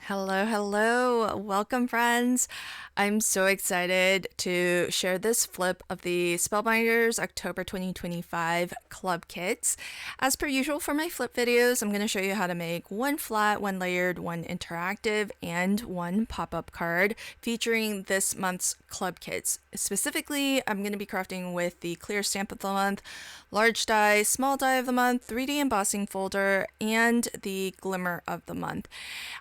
Hello, hello. Welcome, friends. I'm so excited to share this flip of the Spellbinders October 2025 club kits. As per usual for my flip videos, I'm going to show you how to make one flat, one layered, one interactive, and one pop-up card featuring this month's club kits. Specifically, I'm going to be crafting with the clear stamp of the month, large die, small die of the month, 3D embossing folder, and the glimmer of the month.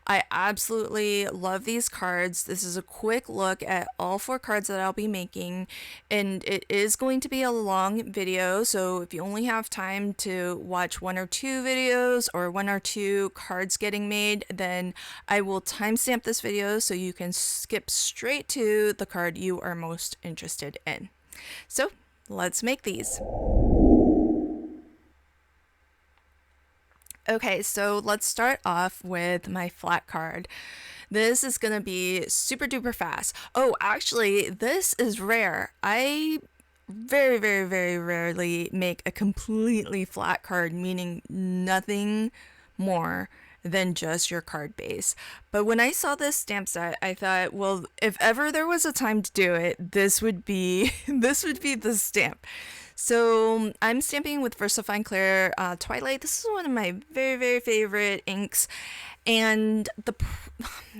I absolutely love these cards. This is a quick look at all 4 cards that I'll be making, and it is going to be a long video, so if you only have time to watch 1 or 2 videos or 1 or 2 cards getting made, then I will timestamp this video so you can skip straight to the card you are most interested in. So let's make these. Okay, so let's start off with my flat card. This is gonna be super duper fast. Oh, actually, this is rare. I very rarely make a completely flat card, meaning nothing more than just your card base. But when I saw this stamp set, I thought, well, if ever there was a time to do it, this would be this would be the stamp. So I'm stamping with VersaFine Clear Twilight. This is one of my very favorite inks, and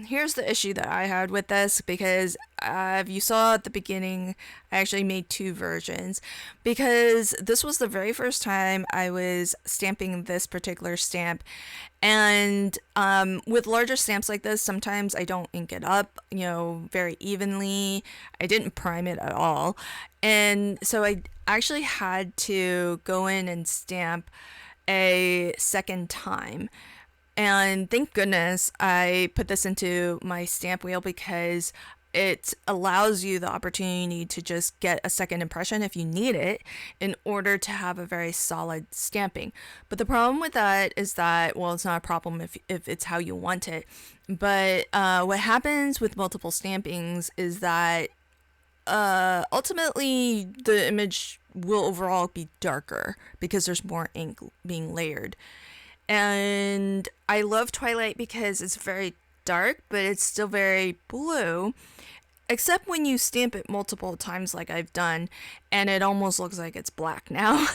here's the issue that I had with this, because if you saw at the beginning, I actually made 2 versions because this was the very first time I was stamping this particular stamp. And with larger stamps like this, sometimes I don't ink it up, very evenly. I didn't prime it at all. And so I actually had to go in and stamp a second time. And thank goodness I put this into my stamp wheel, because it allows you the opportunity to just get a second impression if you need it in order to have a very solid stamping. But the problem with that is that, well, it's not a problem if it's how you want it. But what happens with multiple stampings is that ultimately the image will overall be darker because there's more ink being layered. And I love Twilight because it's very dark, but it's still very blue, except when you stamp it multiple times like I've done, and it almost looks like it's black now.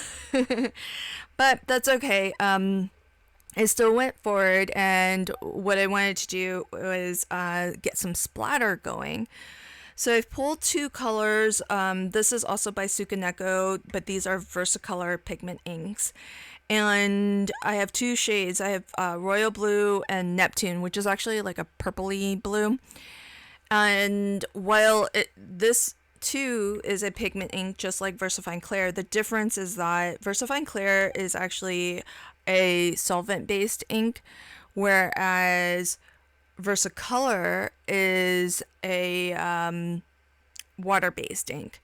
But that's okay. I still went forward, and what I wanted to do was get some splatter going. So I've pulled 2 colors. This is also by Sukaneko, but these are Versacolor pigment inks. And I have 2 shades. I have Royal Blue and Neptune, which is actually like a purpley blue. And while this too is a pigment ink, just like VersaFine Clear, the difference is that VersaFine Clear is actually a solvent-based ink, whereas Versacolor is a water-based ink.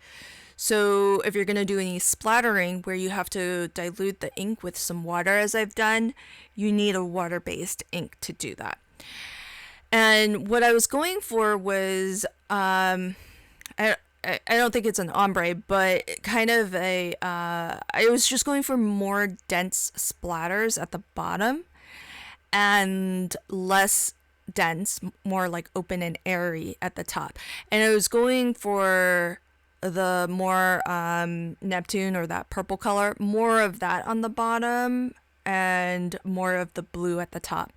So if you're going to do any splattering where you have to dilute the ink with some water, as I've done, you need a water-based ink to do that. And what I was going for was, I don't think it's an ombre, but kind of I was just going for more dense splatters at the bottom and less dense, more like open and airy at the top. And I was going for the more Neptune, or that purple color, more of that on the bottom and more of the blue at the top.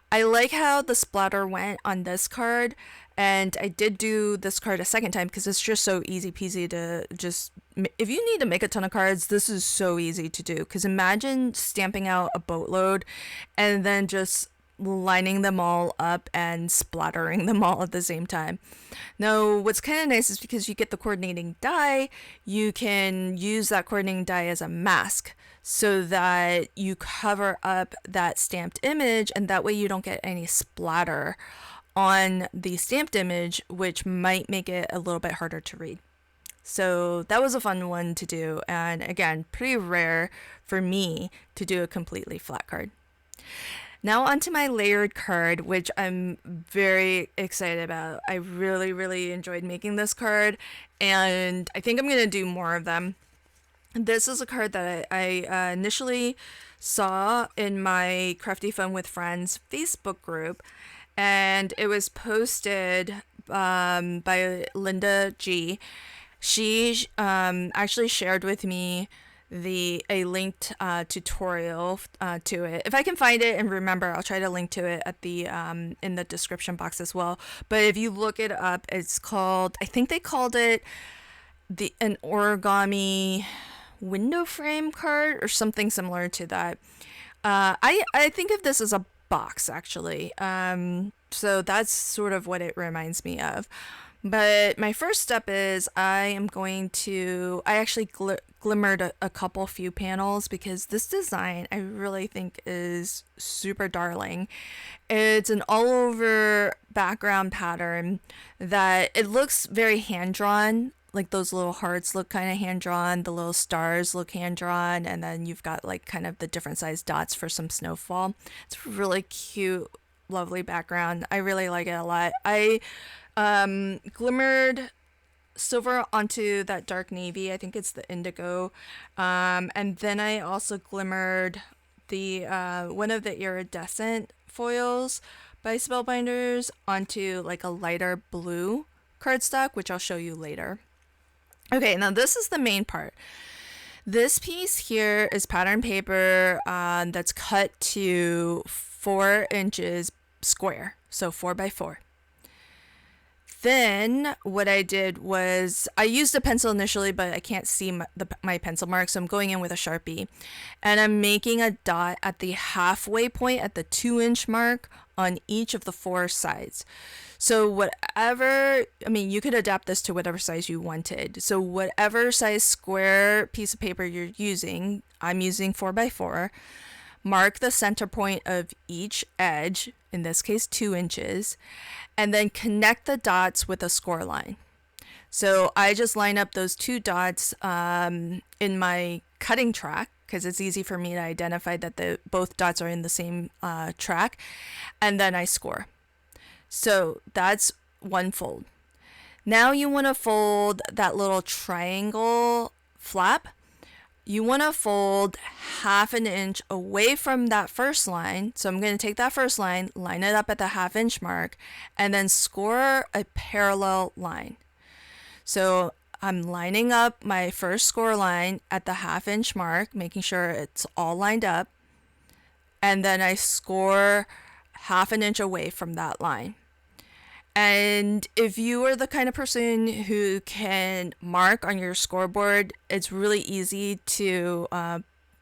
I like how the splatter went on this card, and I did do this card a second time because it's just so easy peasy to just, if you need to make a ton of cards, this is so easy to do. Because imagine stamping out a boatload and then just lining them all up and splattering them all at the same time. Now, what's kind of nice is because you get the coordinating die, you can use that coordinating die as a mask so that you cover up that stamped image, and that way you don't get any splatter on the stamped image, which might make it a little bit harder to read. So that was a fun one to do, and again, pretty rare for me to do a completely flat card. Now onto my layered card, which I'm very excited about. I really enjoyed making this card, and I think I'm going to do more of them. This is a card that I initially saw in my Crafty Fun with Friends Facebook group, and it was posted by Linda G. She actually shared with me a linked tutorial to it. If I can find it and remember, I'll try to link to it at the in the description box as well. But if you look it up, it's called, I think they called it an origami window frame card or something similar to that. I think of this as a box actually. So that's sort of what it reminds me of. But my first step is I actually glimmered a couple few panels because this design I really think is super darling. It's an all over background pattern that it looks very hand drawn. Like those little hearts look kind of hand drawn, the little stars look hand drawn, and then you've got like kind of the different sized dots for some snowfall. It's a really cute, lovely background. I really like it a lot. I glimmered silver onto that dark navy. I think it's the indigo. And then I also glimmered the one of the iridescent foils by Spellbinders onto like a lighter blue cardstock, which I'll show you later. Okay, now this is the main part. This piece here is pattern paper that's cut to 4 inches square, so 4 by 4. Then what I did was I used a pencil initially, but I can't see my pencil mark, so I'm going in with a Sharpie. And I'm making a dot at the halfway point at the 2-inch mark on each of the 4 sides. So you could adapt this to whatever size you wanted. So whatever size square piece of paper you're using, I'm using 4 by 4. Mark the center point of each edge, in this case 2 inches, and then connect the dots with a score line. So I just line up those 2 dots in my cutting track because it's easy for me to identify that both dots are in the same track, and then I score. So that's one fold. Now you want to fold that little triangle flap. You want to fold 1/2 inch away from that first line. So I'm going to take that first line, line it up at the 1/2 inch mark, and then score a parallel line. So I'm lining up my first score line at the 1/2 inch mark, making sure it's all lined up. And then I score 1/2 inch away from that line. And if you are the kind of person who can mark on your scoreboard, it's really easy to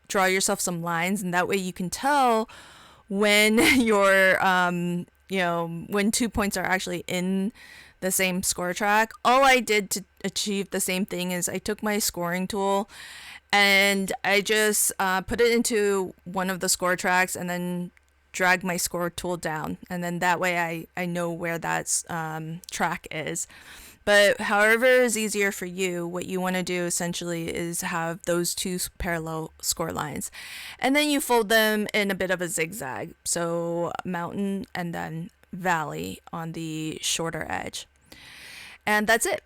draw yourself some lines, and that way you can tell when when 2 points are actually in the same score track. All I did to achieve the same thing is I took my scoring tool and I just put it into one of the score tracks and then drag my score tool down, and then that way I know where that track is. But however is easier for you, what you want to do essentially is have those 2 parallel score lines, and then you fold them in a bit of a zigzag, so mountain and then valley on the shorter edge. And that's it.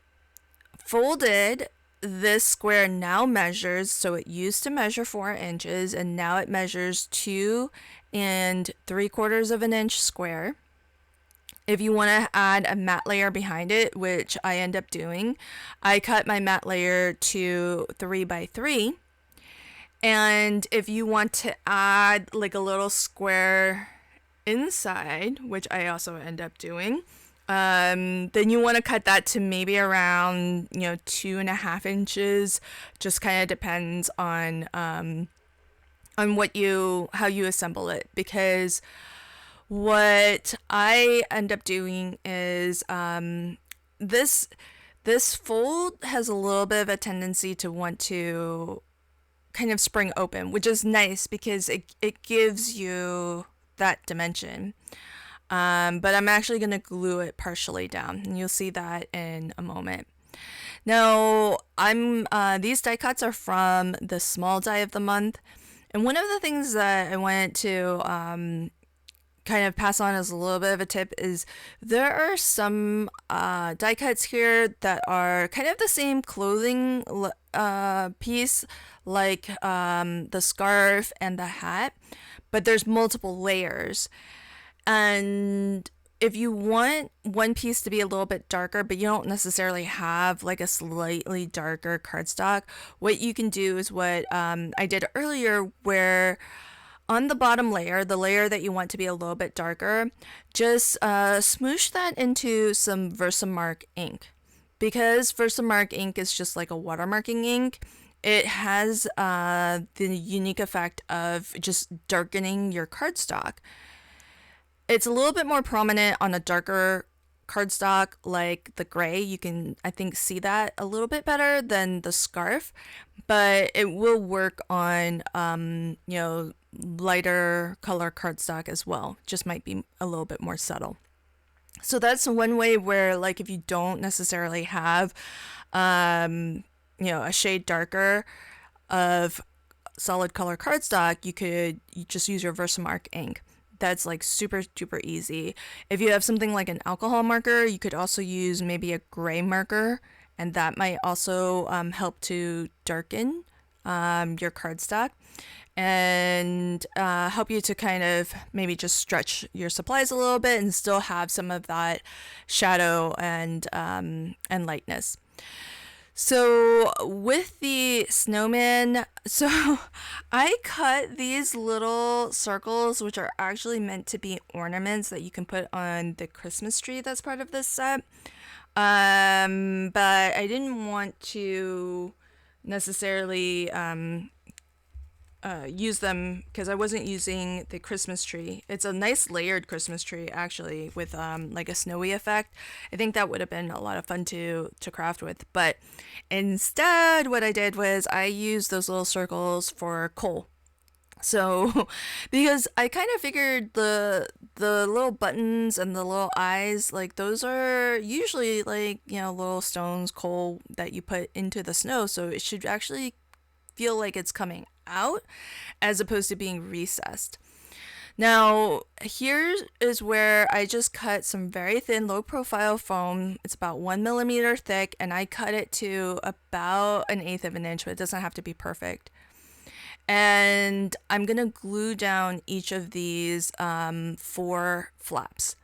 Folded, this square now measures, so it used to measure 4 inches and now it measures 2 3/4 of an inch square. If you want to add a matte layer behind it, which I end up doing, I cut my matte layer to 3 by 3. And if you want to add like a little square inside, which I also end up doing, then you want to cut that to maybe around 2.5 inches. Just kind of depends on how you assemble it, because what I end up doing is this fold has a little bit of a tendency to want to kind of spring open, which is nice because it gives you that dimension. But I'm actually going to glue it partially down, and you'll see that in a moment. Now, these die cuts are from the small die of the month, and one of the things that I wanted to kind of pass on as a little bit of a tip is there are some die cuts here that are kind of the same clothing piece, like the scarf and the hat, but there's multiple layers. And if you want one piece to be a little bit darker, but you don't necessarily have like a slightly darker cardstock, what you can do is what I did earlier, where on the bottom layer, the layer that you want to be a little bit darker, just smoosh that into some Versamark ink. Because Versamark ink is just like a watermarking ink, it has the unique effect of just darkening your cardstock. It's a little bit more prominent on a darker cardstock like the gray. You can, I think, see that a little bit better than the scarf, but it will work on, lighter color cardstock as well. Just might be a little bit more subtle. So that's one way where, like, if you don't necessarily have, a shade darker of solid color cardstock, you just use your Versamark ink. That's like super duper easy. If you have something like an alcohol marker, you could also use maybe a gray marker, and that might also help to darken your cardstock and help you to kind of maybe just stretch your supplies a little bit and still have some of that shadow and lightness. So with the snowman, so I cut these little circles, which are actually meant to be ornaments that you can put on the Christmas tree that's part of this set. But I didn't want to necessarily use them because I wasn't using the Christmas tree. It's a nice layered Christmas tree actually with like a snowy effect. I think that would have been a lot of fun to craft with, but instead what I did was I used those little circles for coal. So because I kind of figured the little buttons and the little eyes, like those are usually like, little stones, coal that you put into the snow, so it should actually feel like it's coming out as opposed to being recessed. Now, here is where I just cut some very thin, low profile foam. It's about 1 millimeter thick, and I cut it to about 1/8 of an inch, but it doesn't have to be perfect. And I'm gonna glue down each of these 4 flaps.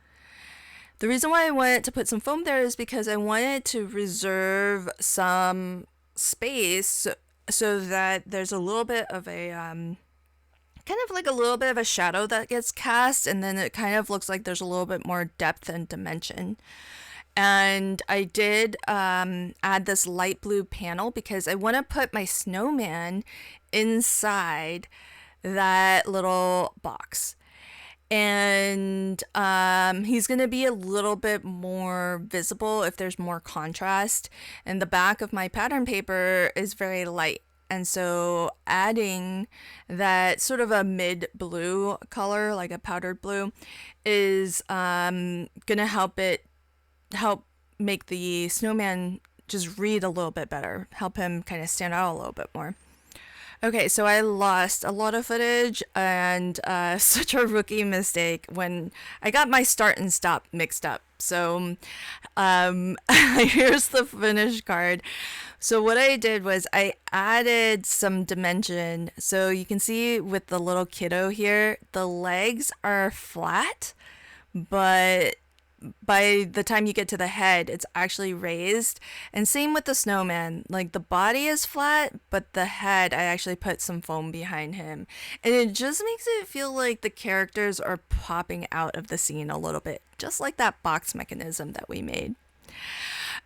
The reason why I wanted to put some foam there is because I wanted to reserve some space so that there's a little bit of a kind of like a little bit of a shadow that gets cast, and then it kind of looks like there's a little bit more depth and dimension. And I did add this light blue panel because I want to put my snowman inside that little box. And he's going to be a little bit more visible if there's more contrast. And the back of my pattern paper is very light. And so adding that sort of a mid blue color, like a powdered blue, is going to help make the snowman just read a little bit better, help him kind of stand out a little bit more. Okay, so I lost a lot of footage, and such a rookie mistake when I got my start and stop mixed up. So here's the finished card. So what I did was I added some dimension. So you can see with the little kiddo here, the legs are flat, but by the time you get to the head, it's actually raised. And same with the snowman, like the body is flat, but the head, I actually put some foam behind him, and it just makes it feel like the characters are popping out of the scene a little bit, just like that box mechanism that we made.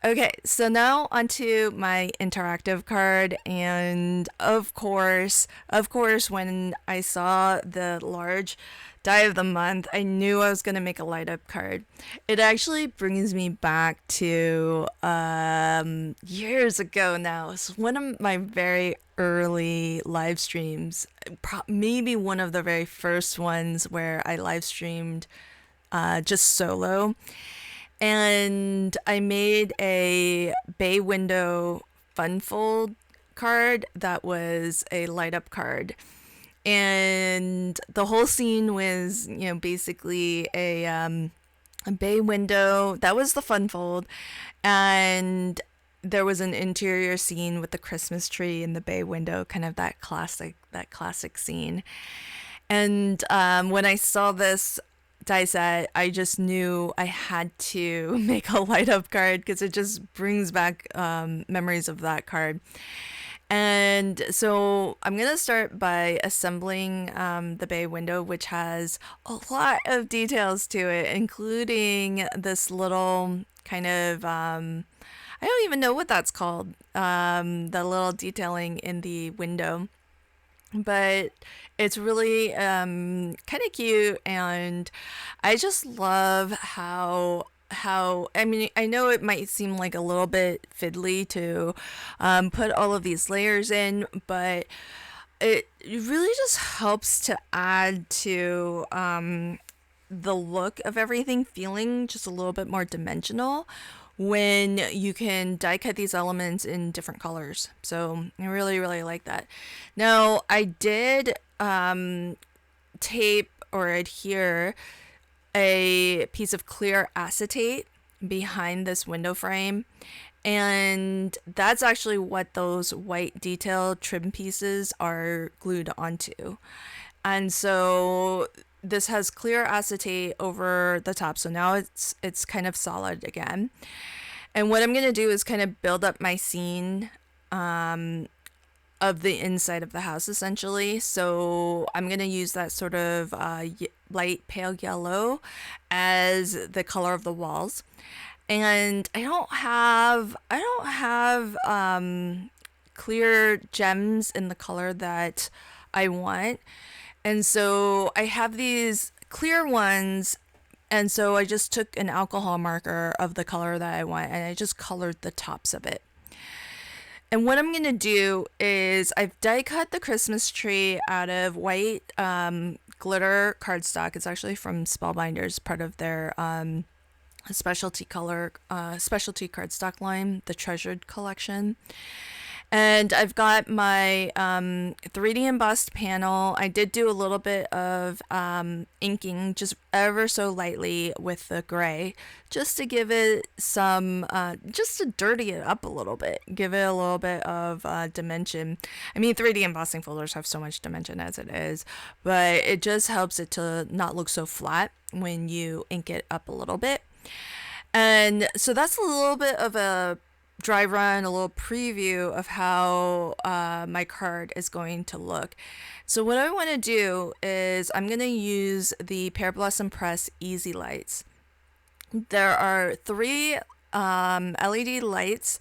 Okay, so now onto my interactive card, and of course, when I saw the large die of the month, I knew I was going to make a light up card. It actually brings me back to years ago now. It's one of my very early live streams, maybe one of the very first ones where I live streamed just solo. And I made a bay window fun fold card that was a light up card. And the whole scene was, basically a bay window. That was the fun fold. And there was an interior scene with the Christmas tree in the bay window, kind of that classic scene. And when I saw this, die set, I just knew I had to make a light up card because it just brings back memories of that card. And so I'm going to start by assembling the bay window, which has a lot of details to it, including this little kind of, I don't even know what that's called, the little detailing in the window. But it's really kind of cute, and I just love how I mean, I know it might seem like a little bit fiddly to put all of these layers in, but it really just helps to add to the look of everything feeling just a little bit more dimensional when you can die cut these elements in different colors. So I really, really like that. Now, I did tape or adhere a piece of clear acetate behind this window frame, and that's actually what those white detail trim pieces are glued onto. And so this has clear acetate over the top, so now it's kind of solid again. And what I'm going to do is kind of build up my scene of the inside of the house, essentially. So I'm going to use that sort of light pale yellow as the color of the walls. And I don't have clear gems in the color that I want. And so I have these clear ones, and so I just took an alcohol marker of the color that I want, and I just colored the tops of it. And what I'm going to do is I've die cut the Christmas tree out of white glitter cardstock. It's actually from Spellbinders, part of their specialty cardstock line, the Treasured collection. And I've got my 3D embossed panel. I did do a little bit of inking, just ever so lightly with the gray, just to give it some, just to dirty it up a little bit, give it a little bit of dimension. I mean, 3D embossing folders have so much dimension as it is, but it just helps it to not look so flat when you ink it up a little bit. And so that's a little bit of a dry run, a little preview of how my card is going to look. So what I want to do is I'm going to use the Pear Blossom Press Easy Lights. There are 3 LED lights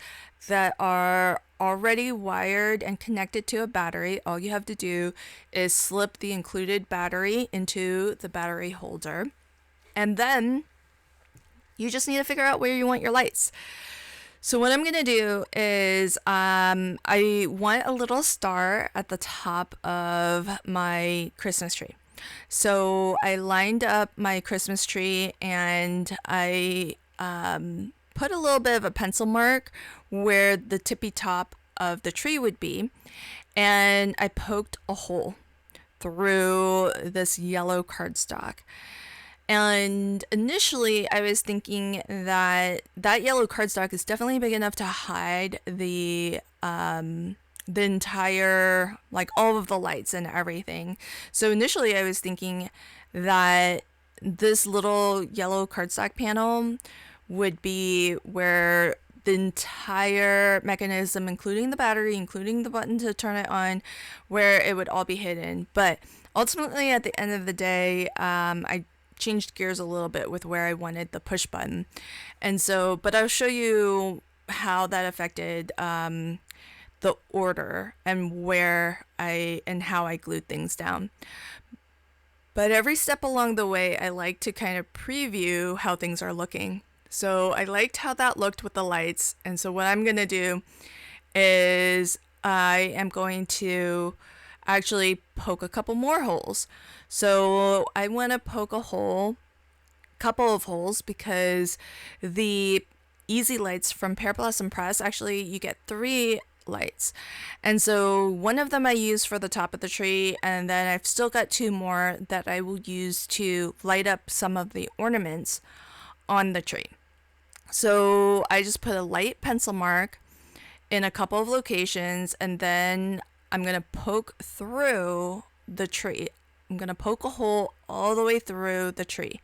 that are already wired and connected to a battery. All you have to do is slip the included battery into the battery holder, and then you just need to figure out where you want your lights. So what I'm going to do is I want a little star at the top of my Christmas tree. So I lined up my Christmas tree, and I put a little bit of a pencil mark where the tippy top of the tree would be, and I poked a hole through this yellow cardstock. And initially I was thinking that yellow cardstock is definitely big enough to hide the entire, like, all of the lights and everything. So initially I was thinking that this little yellow cardstock panel would be where the entire mechanism, including the battery, including the button to turn it on, where it would all be hidden. But ultimately at the end of the day, I changed gears a little bit with where I wanted the push button. And so, but I'll show you how that affected the order and how I glued things down. But every step along the way, I like to kind of preview how things are looking. So I liked how that looked with the lights. And so what I'm going to do is I am going to actually poke a couple more holes. So I want to poke a couple of holes, because the Easy Lights from Pear Blossom Press, actually you get 3 lights. And so one of them I use for the top of the tree, and then I've still got 2 more that I will use to light up some of the ornaments on the tree. So I just put a light pencil mark in a couple of locations, and then I'm going to poke through the tree I'm going to poke a hole all the way through the tree.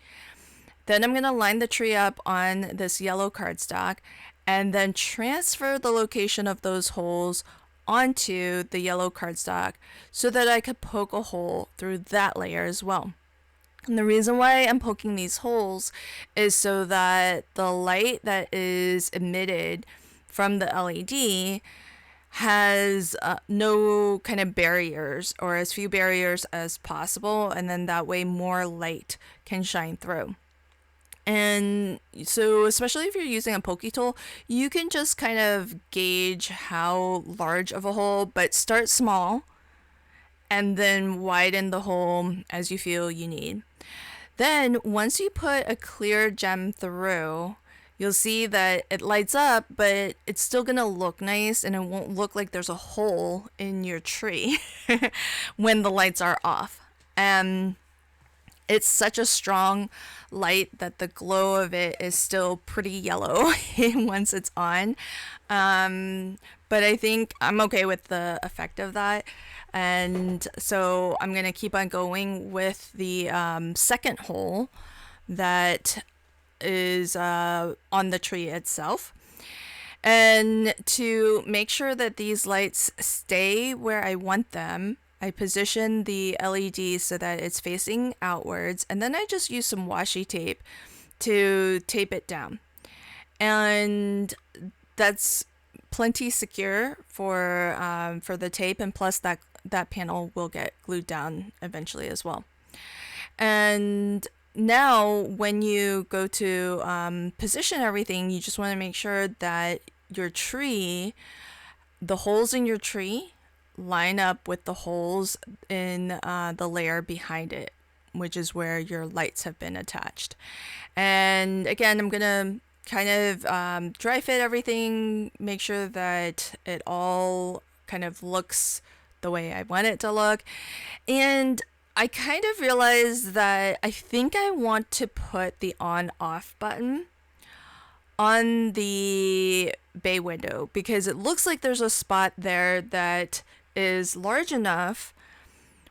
Then I'm going to line the tree up on this yellow cardstock and then transfer the location of those holes onto the yellow cardstock so that I could poke a hole through that layer as well. And the reason why I'm poking these holes is so that the light that is emitted from the LED has no kind of barriers, or as few barriers as possible, and then that way more light can shine through. And so especially if you're using a pokey tool, you can just kind of gauge how large of a hole, but start small and then widen the hole as you feel you need. Then once you put a clear gem through, you'll see that it lights up, but it's still going to look nice and it won't look like there's a hole in your tree when the lights are off. And it's such a strong light that the glow of it is still pretty yellow once it's on. But I think I'm okay with the effect of that. And so I'm going to keep on going with the second hole that is on the tree itself. And to make sure that these lights stay where I want them, I position the LED so that it's facing outwards, and then I just use some washi tape to tape it down. And that's plenty secure for the tape, and plus that panel will get glued down eventually as well. And now when you go to position everything, you just want to make sure that your tree, the holes in your tree, line up with the holes in the layer behind it, which is where your lights have been attached. And again, I'm gonna kind of dry fit everything, make sure that it all kind of looks the way I want it to look. And I kind of realized that I think I want to put the on-off button on the bay window because it looks like there's a spot there that is large enough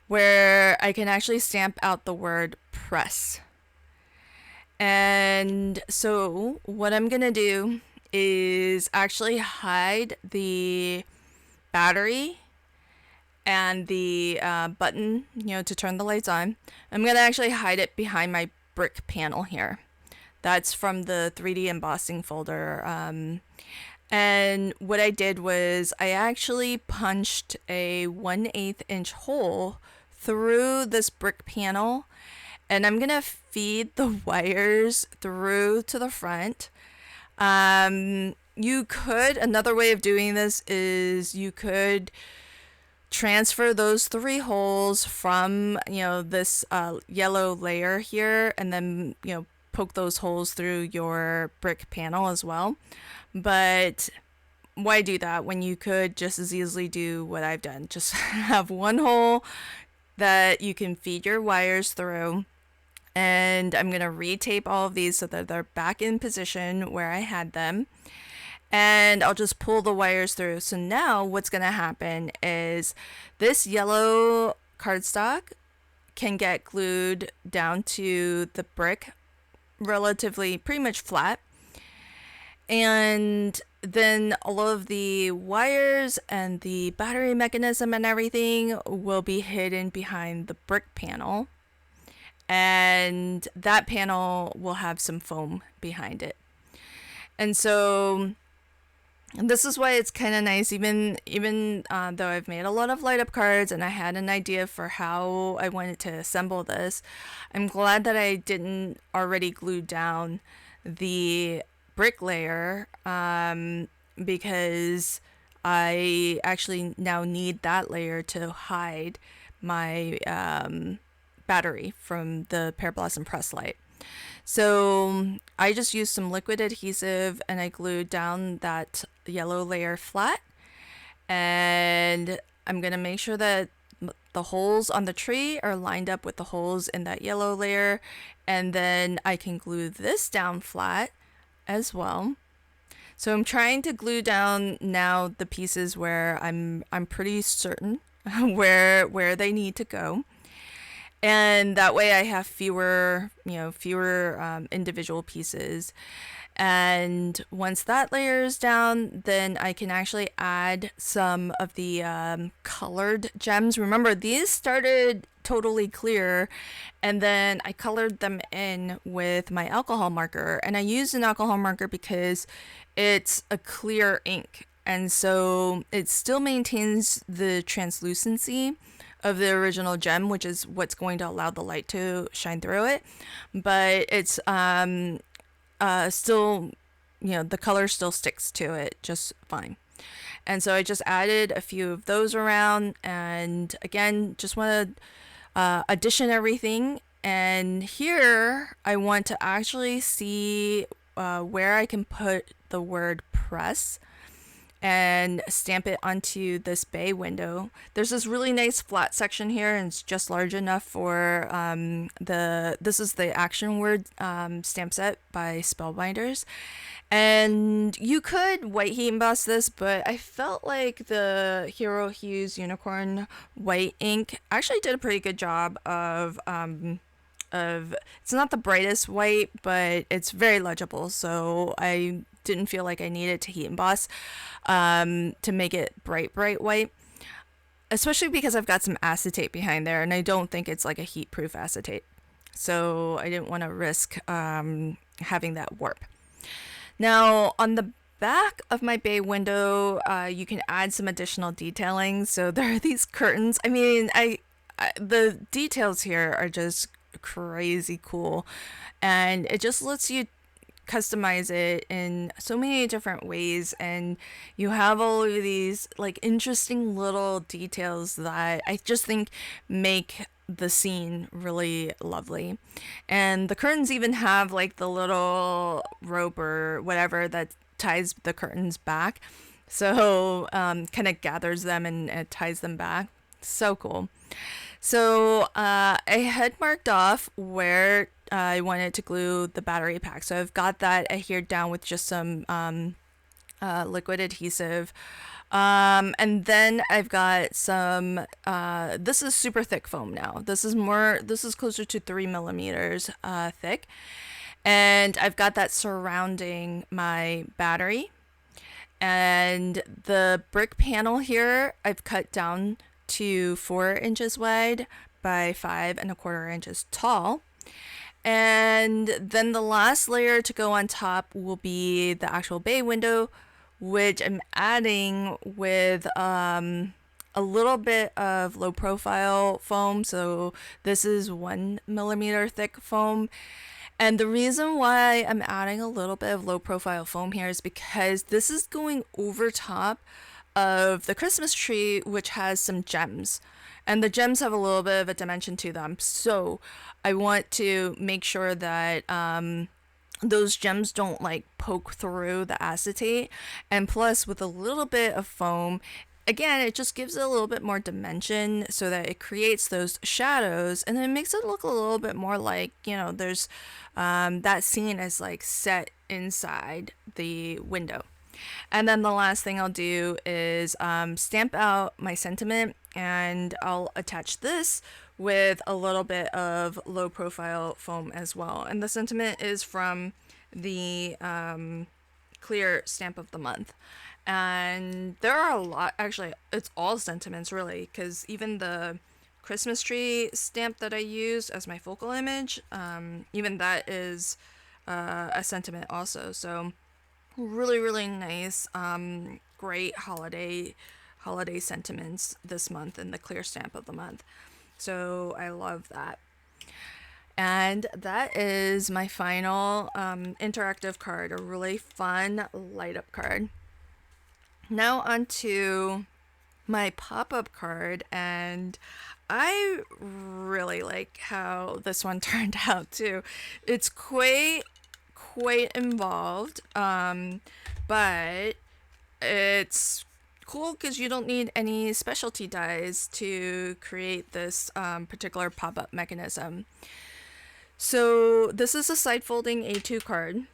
where I can actually stamp out the word press. And so what I'm gonna do is actually hide the battery and the button, to turn the lights on. I'm gonna actually hide it behind my brick panel here. That's from the 3D embossing folder. And what I did was I actually punched a 1/8 inch hole through this brick panel, and I'm gonna feed the wires through to the front. Another way of doing this is you could transfer those 3 holes from, this yellow layer here, and then, poke those holes through your brick panel as well. But why do that when you could just as easily do what I've done? Just have one hole that you can feed your wires through. And I'm going to retape all of these so that they're back in position where I had them. And I'll just pull the wires through. So now what's going to happen is this yellow cardstock can get glued down to the brick relatively pretty much flat. And then all of the wires and the battery mechanism and everything will be hidden behind the brick panel. And that panel will have some foam behind it. And so this is why it's kind of nice, even though I've made a lot of light up cards and I had an idea for how I wanted to assemble this, I'm glad that I didn't already glue down the brick layer because I actually now need that layer to hide my battery from the Pear Blossom press light. So I just used some liquid adhesive and I glued down that yellow layer flat, and I'm gonna make sure that the holes on the tree are lined up with the holes in that yellow layer, and then I can glue this down flat as well. So I'm trying to glue down now the pieces where I'm pretty certain where they need to go. And that way I have fewer individual pieces. And once that layer is down, then I can actually add some of the colored gems. Remember, these started totally clear, and then I colored them in with my alcohol marker. And I used an alcohol marker because it's a clear ink, and so it still maintains the translucency of the original gem, which is what's going to allow the light to shine through it. But it's still, the color still sticks to it just fine. And so I just added a few of those around, and again, just want to addition everything. And here I want to actually see where I can put the word press and stamp it onto this bay window. There's this really nice flat section here, and it's just large enough for this is the action word stamp set by Spellbinders. And you could white heat emboss this, but I felt like the Hero Hues Unicorn white ink actually did a pretty good job of it's not the brightest white, but it's very legible, so I didn't feel like I needed to heat emboss to make it bright white, especially because I've got some acetate behind there, and I don't think it's like a heat proof acetate, so I didn't want to risk having that warp. Now on the back of my bay window, you can add some additional detailing. So there are these curtains. I mean, the details here are just crazy cool, and it just lets you customize it in so many different ways, and you have all of these like interesting little details that I just think make the scene really lovely. And the curtains even have like the little rope or whatever that ties the curtains back, so kind of gathers them and ties them back. So cool. So I had marked off where I wanted to glue the battery pack. So I've got that adhered down with just some liquid adhesive. And then I've got some, this is super thick foam now. This is closer to 3 millimeters thick. And I've got that surrounding my battery. And the brick panel here, I've cut down to 4 inches wide by 5¼ inches tall. And then the last layer to go on top will be the actual bay window, which I'm adding with a little bit of low profile foam. So this is 1 millimeter thick foam. And the reason why I'm adding a little bit of low profile foam here is because this is going over top of the Christmas tree, which has some gems, and the gems have a little bit of a dimension to them. So I want to make sure that those gems don't like poke through the acetate, and plus with a little bit of foam, again, it just gives it a little bit more dimension so that it creates those shadows, and it makes it look a little bit more like, there's that scene is like set inside the window. And then the last thing I'll do is stamp out my sentiment, and I'll attach this with a little bit of low profile foam as well. And the sentiment is from the clear stamp of the month. And there are a lot, actually, it's all sentiments really, because even the Christmas tree stamp that I used as my focal image, even that is a sentiment also. So really nice, great holiday sentiments this month in the clear stamp of the month. So I love that. And that is my final interactive card, a really fun light up card. Now onto my pop-up card, and I really like how this one turned out too. It's quite involved, but it's cool because you don't need any specialty dies to create this particular pop-up mechanism. So this is a side folding A2 card,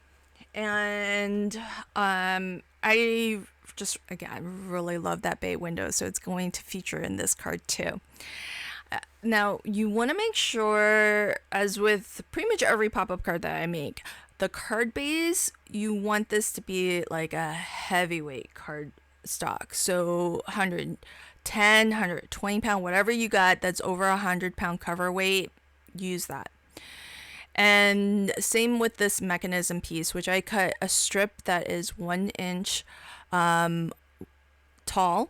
and I just, again, really love that bay window, so it's going to feature in this card too. Now, you want to make sure, as with pretty much every pop-up card that I make, the card base, you want this to be like a heavyweight card stock. So 110, 120 pound, whatever you got that's over 100-pound cover weight, use that. And same with this mechanism piece, which I cut a strip that is 1 inch tall.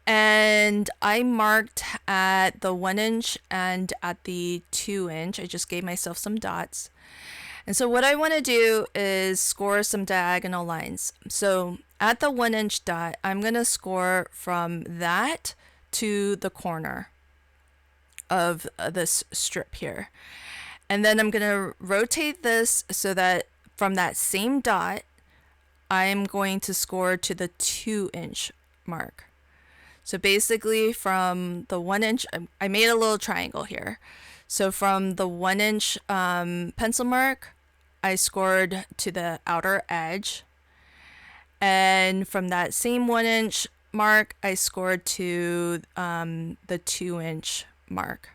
And I marked at the 1 inch and at the 2 inch. I just gave myself some dots. And so what I want to do is score some diagonal lines. So at the 1 inch dot, I'm going to score from that to the corner of this strip here. And then I'm going to rotate this so that from that same dot, I'm going to score to the 2 inch mark. So basically from the 1 inch, I made a little triangle here. So from the 1 inch pencil mark, I scored to the outer edge. And from that same 1 inch mark, I scored to the 2 inch mark.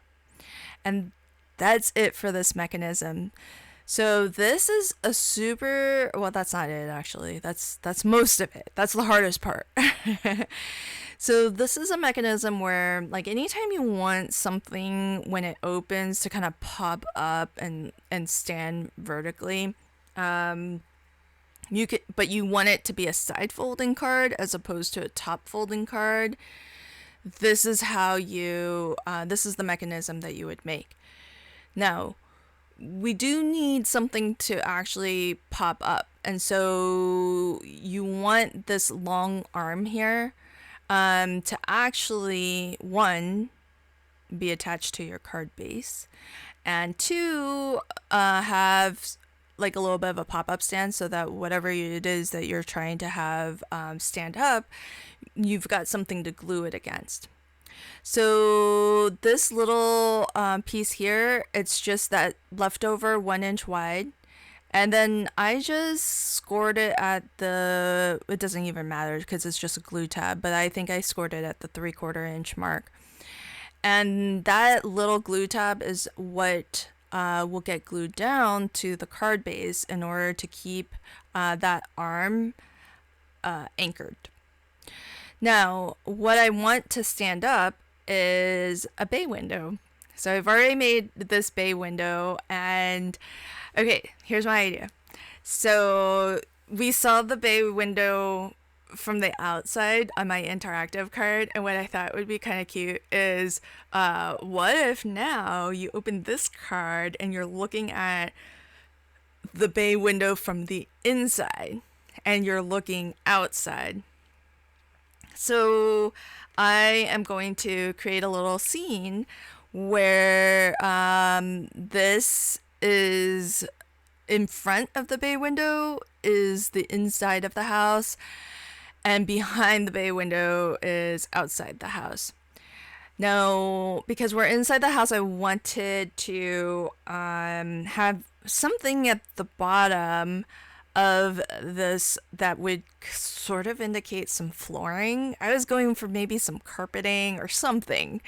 And that's it for this mechanism. So this is a super, well, that's not it actually. That's most of it. That's the hardest part. So this is a mechanism where, like, anytime you want something when it opens to kind of pop up and stand vertically, you could, but you want it to be a side folding card as opposed to a top folding card. This is how you, this is the mechanism that you would make. Now, we do need something to actually pop up, and so you want this long arm here to actually, one, be attached to your card base, and two, have like a little bit of a pop-up stand so that whatever it is that you're trying to have stand up, you've got something to glue it against. So this little piece here, it's just that leftover 1 inch wide. And then I just scored it at the, it doesn't even matter because it's just a glue tab, but I think I scored it at the 3/4 inch mark. And that little glue tab is what will get glued down to the card base in order to keep that arm anchored. Now, what I want to stand up is a bay window. So I've already made this bay window, and okay, here's my idea. So we saw the bay window from the outside on my interactive card, and what I thought would be kind of cute is what if now you open this card and you're looking at the bay window from the inside and you're looking outside. So I am going to create a little scene where this is in front of the bay window is the inside of the house, and behind the bay window is outside the house. Now, because we're inside the house, I wanted to have something at the bottom of this that would sort of indicate some flooring. I was going for maybe some carpeting or something.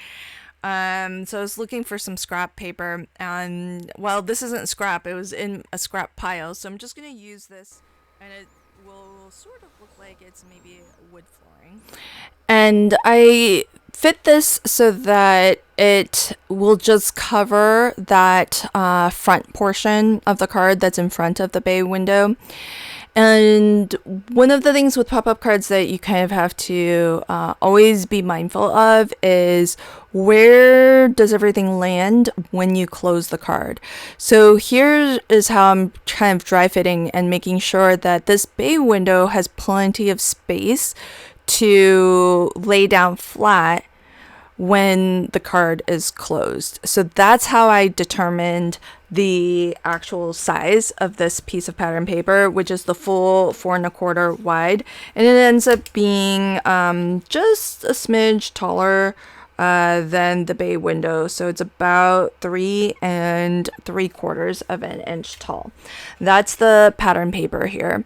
So I was looking for some scrap paper, and well, this isn't scrap, it was in a scrap pile, so I'm just going to use this, and it will sort of look like it's maybe wood flooring. And I fit this so that it will just cover that front portion of the card that's in front of the bay window. And one of the things with pop-up cards that you kind of have to always be mindful of is where does everything land when you close the card. So here is how I'm kind of dry fitting and making sure that this bay window has plenty of space to lay down flat when the card is closed. So that's how I determined the actual size of this piece of pattern paper, which is the full 4 1/4 wide, and it ends up being just a smidge taller than the bay window, so it's about 3 3/4 of an inch tall. That's the pattern paper here.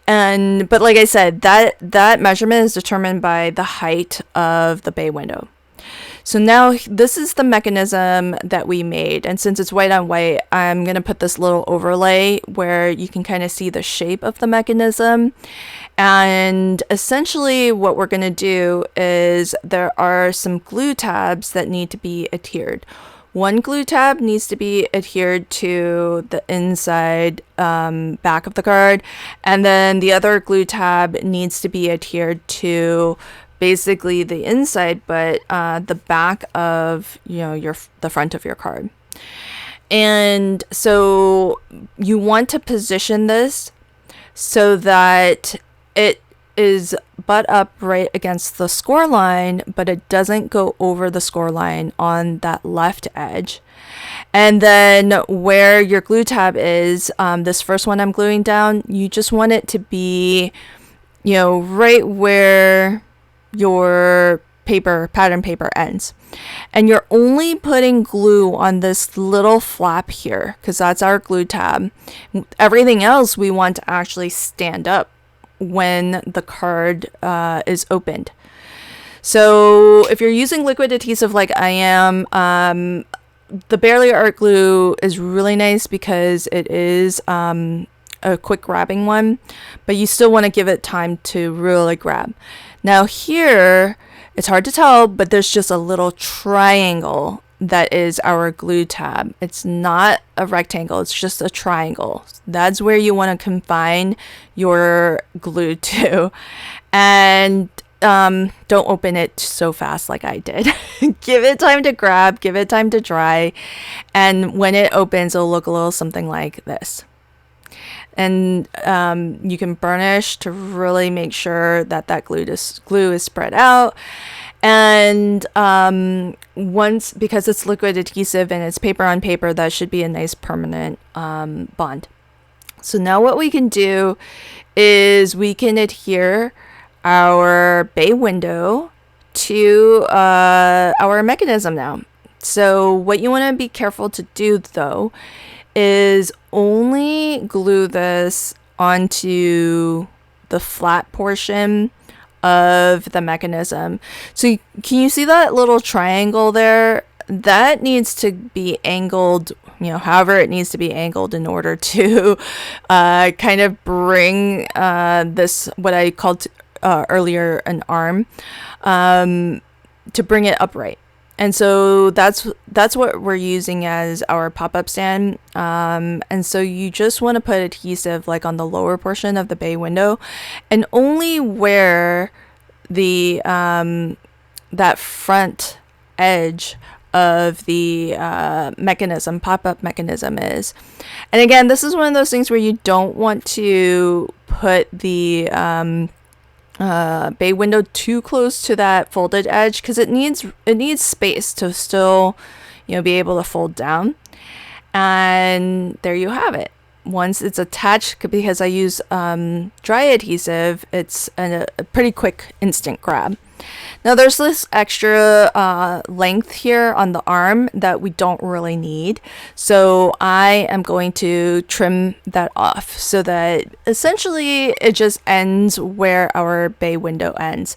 But like I said, that measurement is determined by the height of the bay window. So now this is the mechanism that we made, and since it's white on white, I'm going to put this little overlay where you can kind of see the shape of the mechanism. And essentially what we're going to do is there are some glue tabs that need to be adhered. One glue tab needs to be adhered to the inside back of the card, and then the other glue tab needs to be adhered to basically the inside, but the back of the front of your card. And so you want to position this so that it is butt up right against the score line, but it doesn't go over the score line on that left edge. And then where your glue tab is, this first one I'm gluing down, you just want it to be, right where your pattern paper ends. And you're only putting glue on this little flap here because that's our glue tab. Everything else we want to actually stand up when the card is opened. So if you're using liquid adhesive like I am, the Barely Art glue is really nice because it is a quick grabbing one, but you still want to give it time to really grab. Now here, it's hard to tell, but there's just a little triangle that is our glue tab. It's not a rectangle, it's just a triangle. That's where you want to confine your glue to. And don't open it so fast like I did. Give it time to grab, give it time to dry, and when it opens, it'll look a little something like this. And you can burnish to really make sure that glue is spread out. And once, because it's liquid adhesive and it's paper on paper, that should be a nice permanent bond. So now what we can do is we can adhere our bay window to our mechanism now. So what you want to be careful to do though is only glue this onto the flat portion of the mechanism. So can you see that little triangle there? That needs to be angled, however it needs to be angled in order to kind of bring this, what I called earlier an arm, to bring it upright. And so that's what we're using as our pop-up stand. And so you just want to put adhesive like on the lower portion of the bay window, and only where the that front edge of the mechanism, pop-up mechanism is. And again, this is one of those things where you don't want to put the bay window too close to that folded edge because it needs space to still be able to fold down. And there you have it. Once it's attached, because I use dry adhesive, it's a pretty quick instant grab. Now there's this extra length here on the arm that we don't really need, so I am going to trim that off so that essentially it just ends where our bay window ends.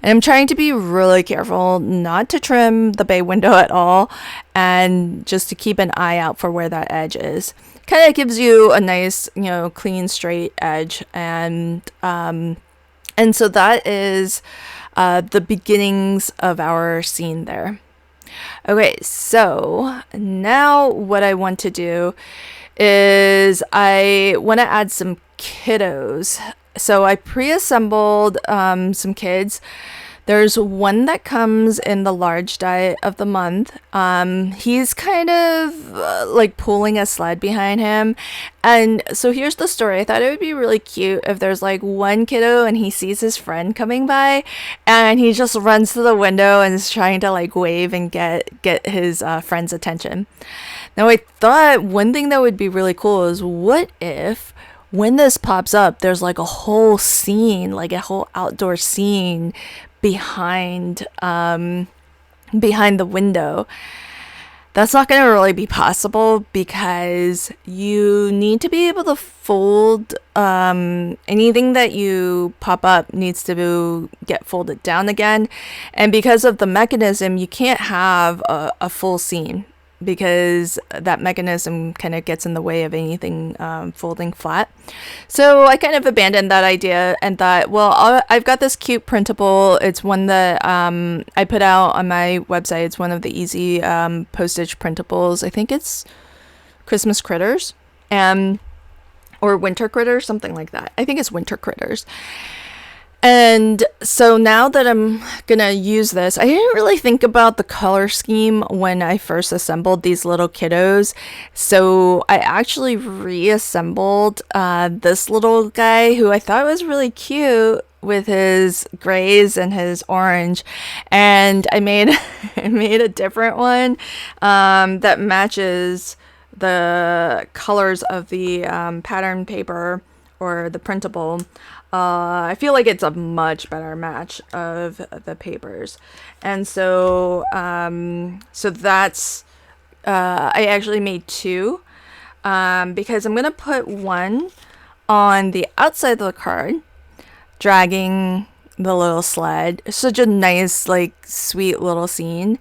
And I'm trying to be really careful not to trim the bay window at all, and just to keep an eye out for where that edge is. Kind of gives you a nice, clean, straight edge, and so that is the beginnings of our scene there. Okay, so now what I want to do is I want to add some kiddos. So I pre-assembled some kids. There's one that comes in the large die of the month. He's kind of like pulling a sled behind him. And so here's the story. I thought it would be really cute if there's like one kiddo and he sees his friend coming by and he just runs to the window and is trying to like wave and get his friend's attention. Now I thought one thing that would be really cool is, what if when this pops up, there's like a whole scene, like a whole outdoor scene behind the window. That's not going to really be possible because you need to be able to fold anything that you pop up needs to get folded down again. And because of the mechanism, you can't have a full seam because that mechanism kind of gets in the way of anything folding flat. So I kind of abandoned that idea and thought, well, I've got this cute printable. It's one that I put out on my website. It's one of the easy postage printables. I think it's Christmas Critters or Winter Critters, something like that. I think it's Winter Critters. And so now that I'm gonna use this, I didn't really think about the color scheme when I first assembled these little kiddos. So I actually reassembled this little guy who I thought was really cute with his grays and his orange, and I made I made a different one that matches the colors of the pattern paper or the printable. I feel like it's a much better match of the papers. And so that's, I actually made two, because I'm going to put one on the outside of the card, dragging the little sled. It's such a nice, like, sweet little scene.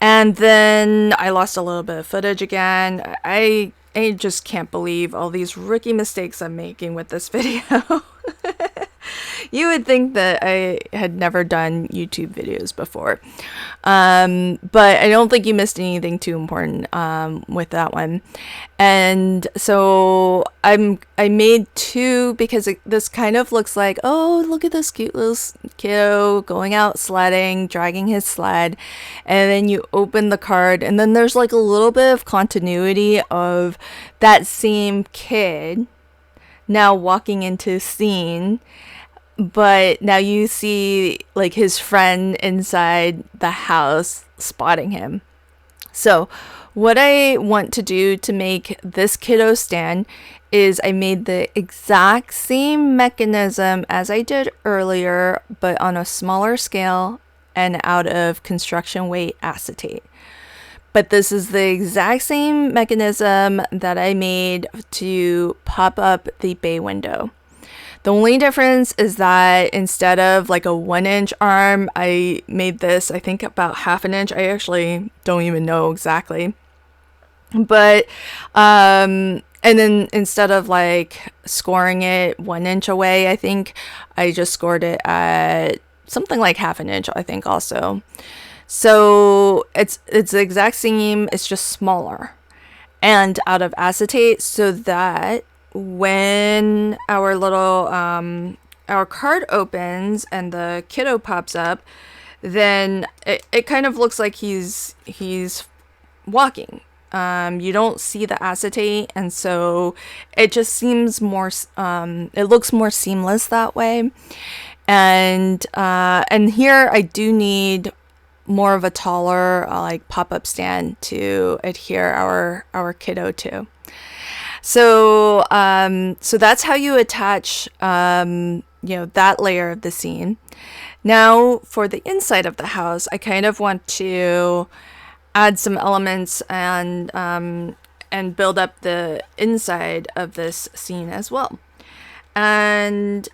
And then I lost a little bit of footage again. I just can't believe all these rookie mistakes I'm making with this video. You would think that I had never done YouTube videos before. But I don't think you missed anything too important with that one. And so I made two because this kind of looks like, oh, look at this cute little kiddo going out sledding, dragging his sled. And then you open the card and then there's like a little bit of continuity of that same kid now walking into scene, but now you see like his friend inside the house spotting him. So what I want to do to make this kiddo stand is I made the exact same mechanism as I did earlier, but on a smaller scale and out of construction weight acetate. But this is the exact same mechanism that I made to pop up the bay window. The only difference is that instead of like a 1-inch arm, I made this, I think, about 1/2 inch. I actually don't even know exactly. But, and then instead of like scoring it 1 inch away, I think I just scored it at something like 1/2 inch, I think also. So it's the exact same, it's just smaller and out of acetate, so that when our little our card opens and the kiddo pops up, then it kind of looks like he's walking. You don't see the acetate, and so it just seems more it looks more seamless that way. And here I do need more of a taller like pop-up stand to adhere our kiddo to. So so that's how you attach that layer of the scene. Now for the inside of the house, I kind of want to add some elements and build up the inside of this scene as well. And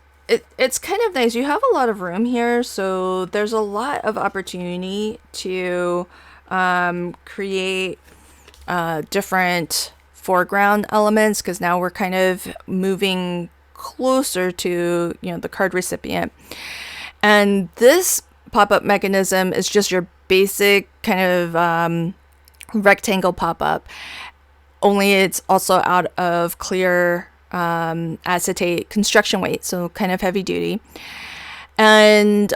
it's kind of nice. You have a lot of room here, so there's a lot of opportunity to create different foreground elements, because now we're kind of moving closer to the card recipient. And this pop-up mechanism is just your basic kind of rectangle pop-up, only it's also out of clear acetate construction weight, so kind of heavy duty. And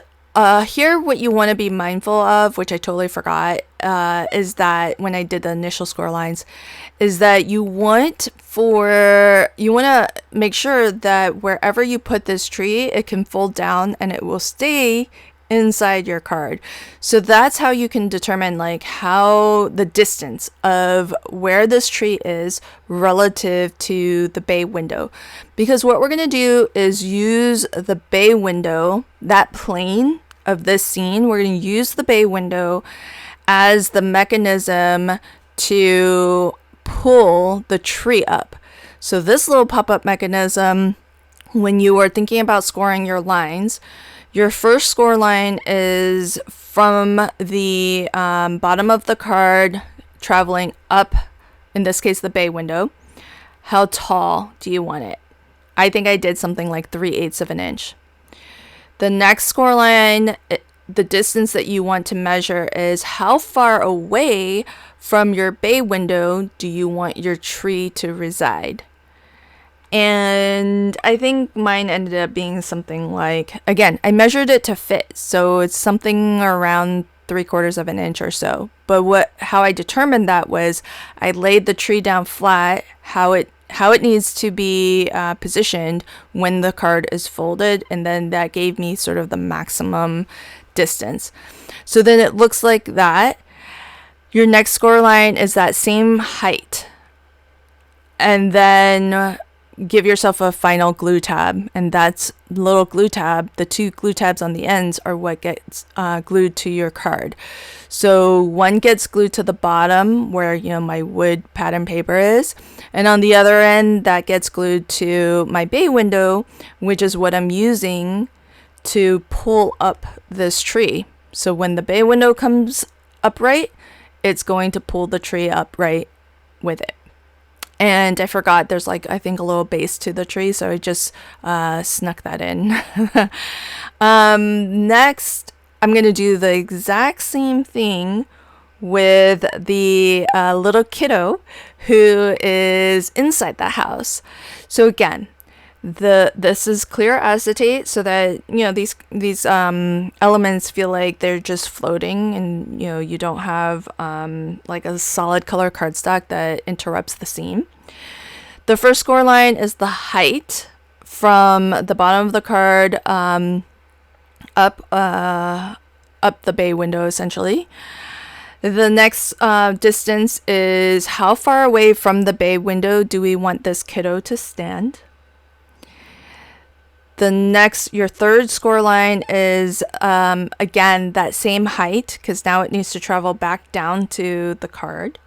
here what you want to be mindful of, which I totally forgot, is that when I did the initial score lines, is that you want to make sure that wherever you put this tree, it can fold down and it will stay inside your card. So that's how you can determine like how the distance of where this tree is relative to the bay window. Because what we're going to do is use the bay window, that plane of this scene, we're going to use the bay window as the mechanism to pull the tree up. So this little pop-up mechanism, when you are thinking about scoring your lines, your first score line is from the bottom of the card traveling up, in this case the bay window. How tall do you want it? I think I did something like 3/8 of an inch. The next score line, the distance that you want to measure is how far away from your bay window do you want your tree to reside. And I think mine ended up being something like, again, I measured it to fit, so it's something around 3/4 of an inch or so. But how I determined that was I laid the tree down flat, how it needs to be positioned when the card is folded, and then that gave me sort of the maximum distance. So then it looks like that. Your next score line is that same height, and then give yourself a final glue tab, and that's little glue tab. The 2 glue tabs on the ends are what gets glued to your card. So one gets glued to the bottom where, you know, my wood pattern paper is, and on the other end that gets glued to my bay window, which is what I'm using to pull up this tree. So when the bay window comes upright, it's going to pull the tree upright with it. And I forgot there's like, I think, a little base to the tree, so I just snuck that in. Next, I'm going to do the exact same thing with the little kiddo who is inside the house. So again, this is clear acetate so that, you know, these elements feel like they're just floating, and, you know, you don't have like a solid color cardstock that interrupts the seam. The first score line is the height from the bottom of the card up the bay window, essentially. The next distance is how far away from the bay window do we want this kiddo to stand. Your third score line is, again, that same height, because now it needs to travel back down to the card.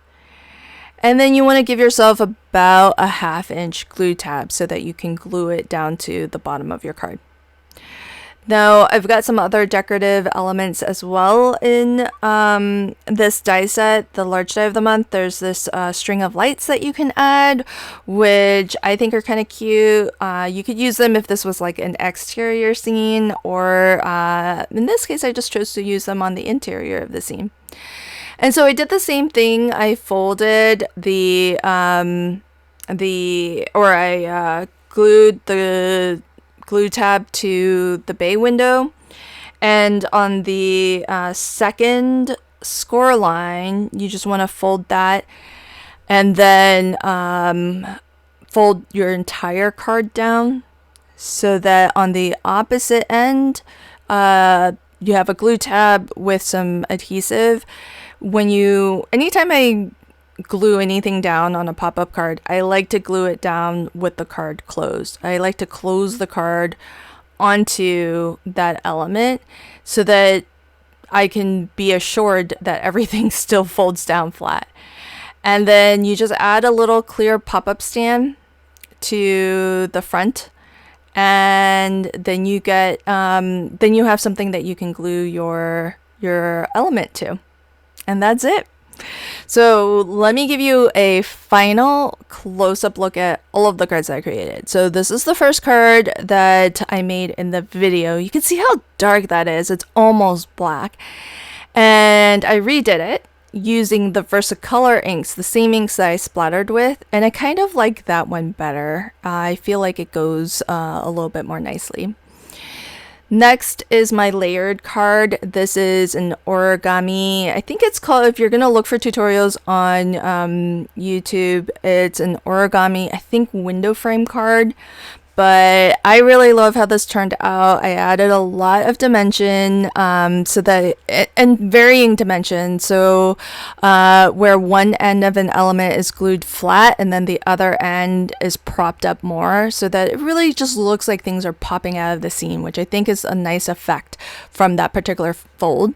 And then you want to give yourself about a 1/2 inch glue tab so that you can glue it down to the bottom of your card. Now, I've got some other decorative elements as well in this die set, the large die of the month. There's this string of lights that you can add, which I think are kind of cute. You could use them if this was like an exterior scene, or in this case, I just chose to use them on the interior of the scene. And so I did the same thing. I folded I glued the glue tab to the bay window, and on the second score line you just want to fold that, and then fold your entire card down so that on the opposite end you have a glue tab with some adhesive. Anytime I glue anything down on a pop-up card, I like to glue it down with the card closed. I like to close the card onto that element so that I can be assured that everything still folds down flat. And then you just add a little clear pop-up stand to the front, and then you have something that you can glue your element to. And that's it. So let me give you a final close-up look at all of the cards that I created. So this is the first card that I made in the video. You can see how dark that is. It's almost black. And I redid it using the Versacolor inks, the same inks that I splattered with. And I kind of like that one better. I feel like it goes a little bit more nicely. Next is my layered card. This is an origami. I think it's called, if you're going to look for tutorials on YouTube, it's an origami, I think, window frame card. But I really love how this turned out. I added a lot of dimension, and varying dimension. So where one end of an element is glued flat and then the other end is propped up more, so that it really just looks like things are popping out of the seam, which I think is a nice effect from that particular fold.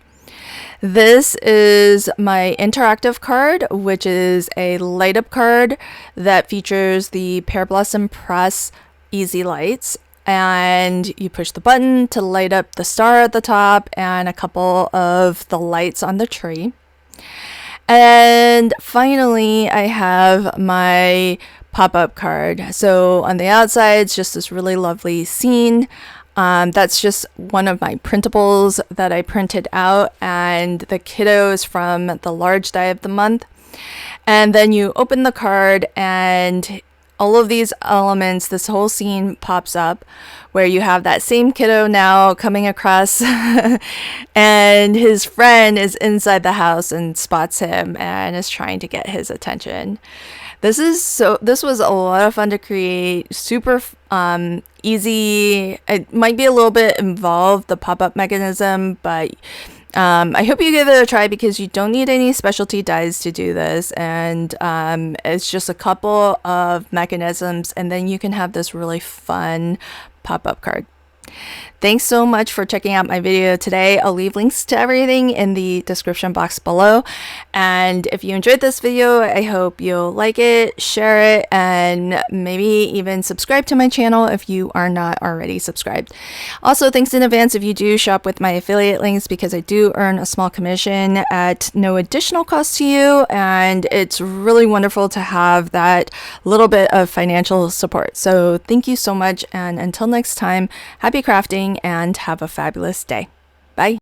This is my interactive card, which is a light up card that features the Pear Blossom Press Easy Lights. And you push the button to light up the star at the top and a couple of the lights on the tree. And finally, I have my pop-up card. So on the outside, it's just this really lovely scene. That's just one of my printables that I printed out, and the kiddo is from the large die of the month. And then you open the card and all of these elements, this whole scene pops up where you have that same kiddo now coming across and his friend is inside the house and spots him and is trying to get his attention. This was a lot of fun to create, super easy. It might be a little bit involved, the pop-up mechanism, but I hope you give it a try because you don't need any specialty dies to do this, and it's just a couple of mechanisms and then you can have this really fun pop-up card. Thanks so much for checking out my video today. I'll leave links to everything in the description box below. And if you enjoyed this video, I hope you'll like it, share it, and maybe even subscribe to my channel if you are not already subscribed. Also, thanks in advance if you do shop with my affiliate links, because I do earn a small commission at no additional cost to you. And it's really wonderful to have that little bit of financial support. So thank you so much. And until next time, happy crafting and have a fabulous day. Bye.